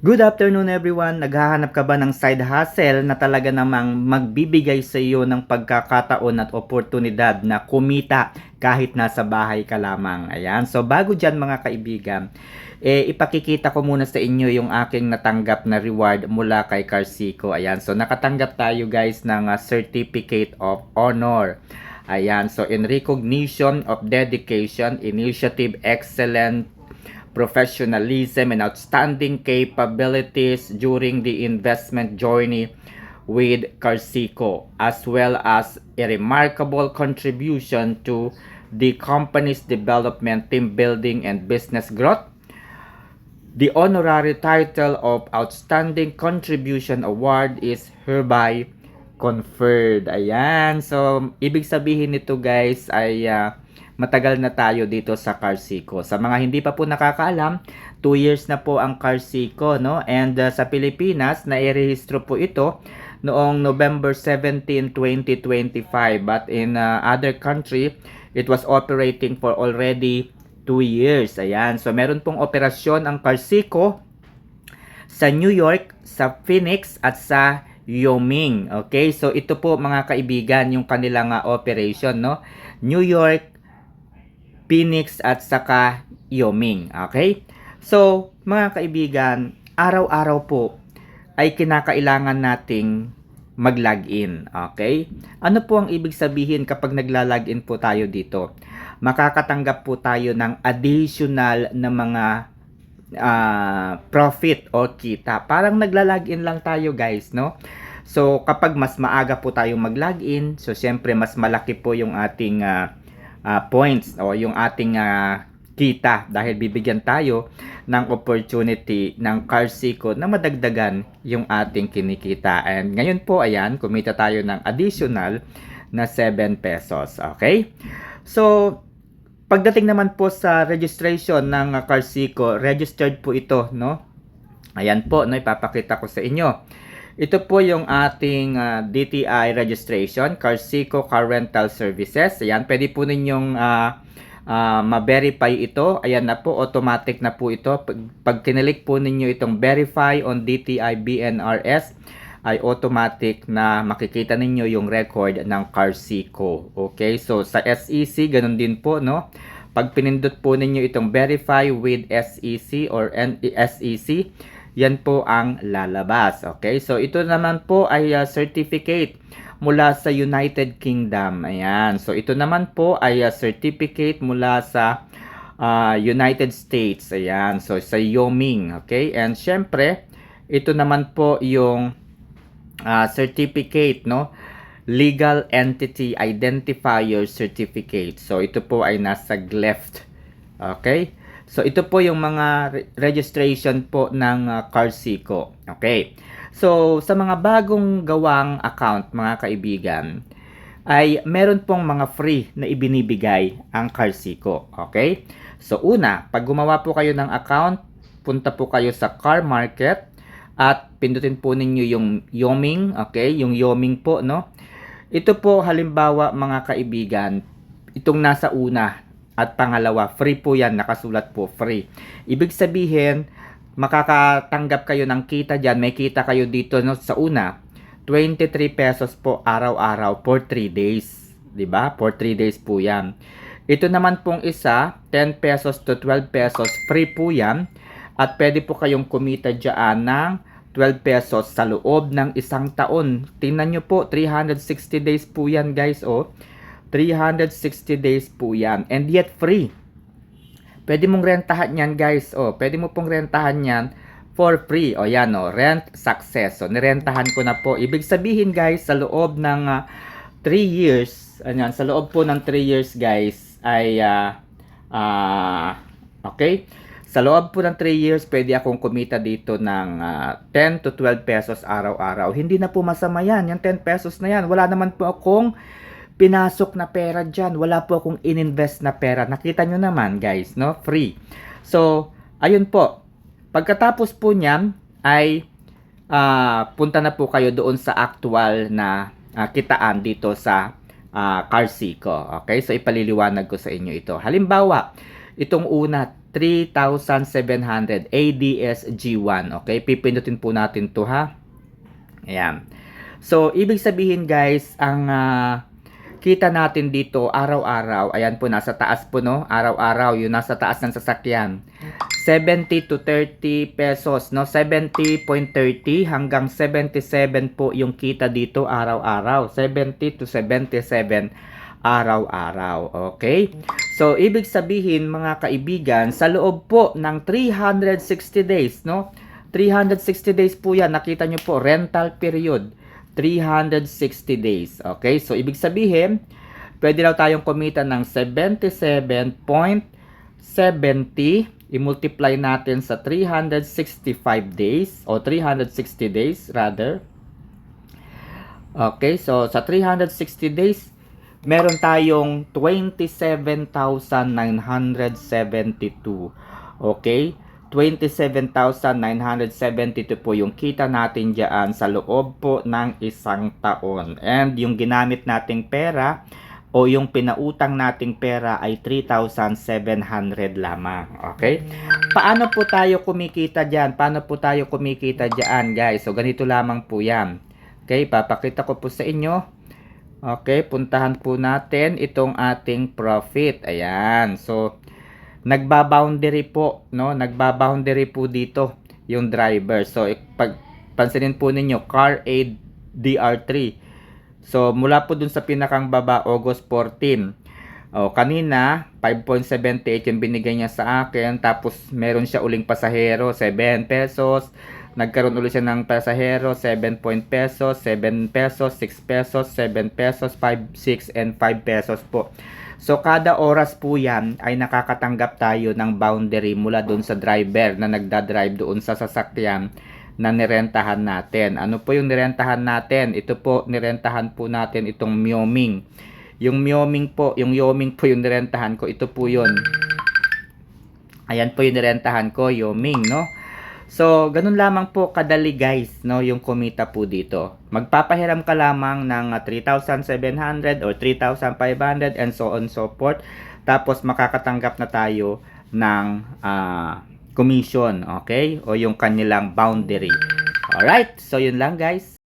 Good afternoon everyone! Naghahanap ka ba ng side hustle na talaga namang magbibigay sa iyo ng pagkakataon at oportunidad na kumita kahit nasa bahay ka lamang? Ayan. So bago dyan mga kaibigan, ipakikita ko muna sa inyo yung aking natanggap na reward mula kay Carsico. Ayan. So nakatanggap tayo guys ng Certificate of Honor. Ayan. So in recognition of dedication, initiative, excellent professionalism, and outstanding capabilities during the investment journey with Carsico, as well as a remarkable contribution to the company's development, team building, and business growth. The honorary title of Outstanding Contribution Award is hereby conferred. Ayan. So, ibig sabihin nito guys ay matagal na tayo dito sa Carsico. Sa mga hindi pa po nakakaalam, 2 years na po ang Carsico, no? And sa Pilipinas, nairehistro po ito noong November 17, 2025. But in other country, it was operating for already 2 years. Ayan. So, meron pong operasyon ang Carsico sa New York, sa Phoenix, at sa Wyoming. Okay? So, ito po mga kaibigan yung kanilang operation, no? New York, Phoenix at saka Wyoming. Okay? So, mga kaibigan, araw-araw po ay kinakailangan nating mag-login. Okay? Ano po ang ibig sabihin kapag nagla-login po tayo dito? Makakatanggap po tayo ng additional na mga profit o kita. Parang nagla-login lang tayo guys, no? So, kapag mas maaga po tayong mag-login, so syempre mas malaki po yung ating points o yung ating kita dahil bibigyan tayo ng opportunity ng Carsico na madagdagan yung ating kinikita. And ngayon po, ayan, kumita tayo ng additional na 7 pesos. Okay? So, pagdating naman po sa registration ng Carsico, registered po ito, no? Ayan po, no, ipapakita ko sa inyo. Ito po yung ating DTI registration, Carsico Car Rental Services. Ayan, pwede po ninyong ma-verify ito. Ayan na po, automatic na po ito. Pag kinilik po ninyo itong verify on DTI BNRS, ay automatic na makikita ninyo yung record ng Carsico. Okay, so sa SEC, ganun din po, no? Pag pinindot po ninyo itong verify with SEC or SEC, yan po ang lalabas. Okay, so ito naman po ay certificate mula sa United Kingdom. Ayan, so ito naman po ay certificate mula sa United States. Ayan, so sa Wyoming. Okay, and syempre, ito naman po yung certificate, no? Legal Entity Identifier Certificate. So, ito po ay nasa left. Okay? So, ito po yung mga registration po ng Carsico. Okay? So, sa mga bagong gawang account, mga kaibigan, ay meron pong mga free na ibinibigay ang Carsico. Okay? So, una, pag gumawa po kayo ng account, punta po kayo sa car market, at pindutin po ninyo yung Wyoming, okay? Yung Wyoming po, no? Ito po, halimbawa, mga kaibigan, itong nasa una at pangalawa, free po yan, nakasulat po, free. Ibig sabihin, makakatanggap kayo ng kita dyan, may kita kayo dito, no? Sa una, 23 pesos po araw-araw for 3 days. Diba? For 3 days po yan. Ito naman pong isa, 10 pesos to 12 pesos, free po yan. At pwede po kayong kumita dyan ng 12 pesos sa loob ng isang taon. Tingnan nyo po, 360 days po yan guys. Oh. 360 days po yan. And yet free. Pwede mong rentahan yan guys. Oh. Pwede mo pong rentahan yan for free. O yan o, rent success. So nirentahan ko na po. Ibig sabihin guys, sa loob ng 3 years, ayan, sa loob po ng 3 years guys, ay okay, sa loob po ng 3 years, pwede akong kumita dito ng 10 to 12 pesos araw-araw. Hindi na po masama yan. Yung 10 pesos na yan. Wala naman po akong pinasok na pera dyan. Wala po akong ininvest na pera. Nakita nyo naman guys, no? Free. So, ayun po. Pagkatapos po niyan, ay punta na po kayo doon sa actual na kitaan dito sa Carsico. Okay? So, ipaliliwanag ko sa inyo ito. Halimbawa, itong una, 3,700 ADS-G1. Okay, pipindutin po natin to ha. Ayan. So, ibig sabihin guys, ang kita natin dito araw-araw, ayan po, nasa taas po, no? Araw-araw, yung nasa taas ng sasakyan. 70 to 30 pesos, no? 70.30 hanggang 77 po yung kita dito araw-araw. 70 to 77 araw-araw. Okay? So, ibig sabihin mga kaibigan, sa loob po ng 360 days, no? 360 days po yan. Nakita nyo po, rental period. 360 days. Okay? So, ibig sabihin, pwede daw tayong kumita ng 77.70. I-multiply natin sa 365 days o 360 days rather. Okay? So, sa 360 days, meron tayong 27,972. Okay? 27,972 po yung kita natin dyan sa loob po ng isang taon. And yung ginamit nating pera o yung pinautang nating pera ay 3,700 lamang. Okay? Paano po tayo kumikita dyan? Paano po tayo kumikita dyan, guys? So, ganito lamang po yan. Okay? Papakita ko po sa inyo. Okay? Puntahan po natin itong ating profit. Ayan. So, nagba-boundary po, no? Nagba-boundary po dito yung driver. So, pag pansinin po ninyo, Car Aid DR3. So, mula po dun sa pinakang baba, August 14. O, kanina, 5.78 yung binigay niya sa akin. Tapos, meron siya uling pasahero, 7 pesos. Nagkaroon ulit siya ng pasahero, 7 pesos, 7 pesos, 6 pesos, 7 pesos, 5, 6, and 5 pesos po. So, kada oras po yan ay nakakatanggap tayo ng boundary mula doon sa driver na nagdadrive doon sa sasakyan na nirentahan natin. Ano po yung nirentahan natin? Ito po, nirentahan po natin itong Myoming. Yung Myoming po, yung Yoming po yung nirentahan ko. Ito po yun. Ayan po yung nirentahan ko, Yoming, no? So, ganun lamang po kadali guys, no, yung kumita po dito. Magpapahiram ka lamang ng 3,700 or 3,500 and so on so forth. Tapos makakatanggap na tayo ng commission, okay? O yung kanilang boundary. Alright, so yun lang guys.